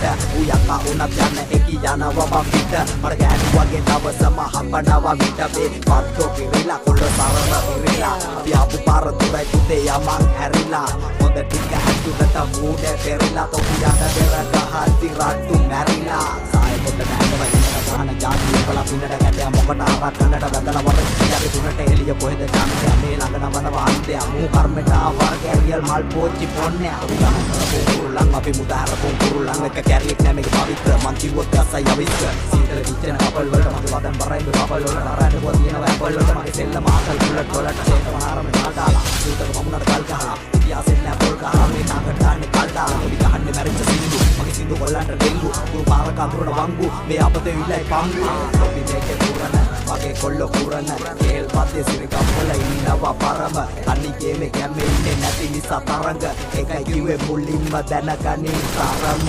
පිට උයක්කා උනත් යන්න එකි යනවා මම පිට මට ගෑනුවගේ දවසම හම්බනවා විට මේ පත්තෝ පිරිලා කොල්ල සරම පිරිලා අපි ආපු පාර තුරයි පුතේ යමන් හැරිලා හොඳ ටික ඇතුළත මූඩ පෙරිලා තොපි යන බෙර ගහති රට්ටු මැරිලා සාය පොත නෑනව ඉන්න ගහන ජාති උපලා පින්නට ගැටය මොකට ආරක්කන්නට වැදලා වර යගේ තුනට එළිය කොහෙද ඡන්දය මේ ළඟ නවනවා අන්තය මූ කර්මෙට ආවර කැරියල් මල් පෝච්චි පොන්නේ කුරුල්ලන් අපි මුදාර කුරුල්ලන් එක කැරියෙක් නෑ මේක පවිත්‍ර මං කිව්වොත් ගස්සයි අවිස්ස සීතල කිච්චන අපල් වලට මගේ වදන් බරයි මේ අපල් වලට නරයට පොත් තියෙනවා අපල් වලට මගේ සෙල්ල මාකල් බුලට් වලට චේත මහාරම දාලා සූතක වමුණට කල් ගහලා ඉතිහාසෙන් නෑ පොල් ගහලා මේ නාකට ගන්න කල් දාලා ඔලි ගහන්නේ මැරිච්ච සින්දු මගේ සින්දු කොල්ලන්ට දෙංගු කුරු පාරක අඳුරන වංගු මේ අපතේ විල්ලයි පංගු අපි මේකේ පුරන වගේ කොල්ල පුරන කේල් පතේ සිරිකම්වල ඉන්නවා පරම අනිකේ මේ කැමේ ඉන්නේ නැති නිසා තරංග එකයි කිව්වේ මුලින්ම දැනගනින් තරම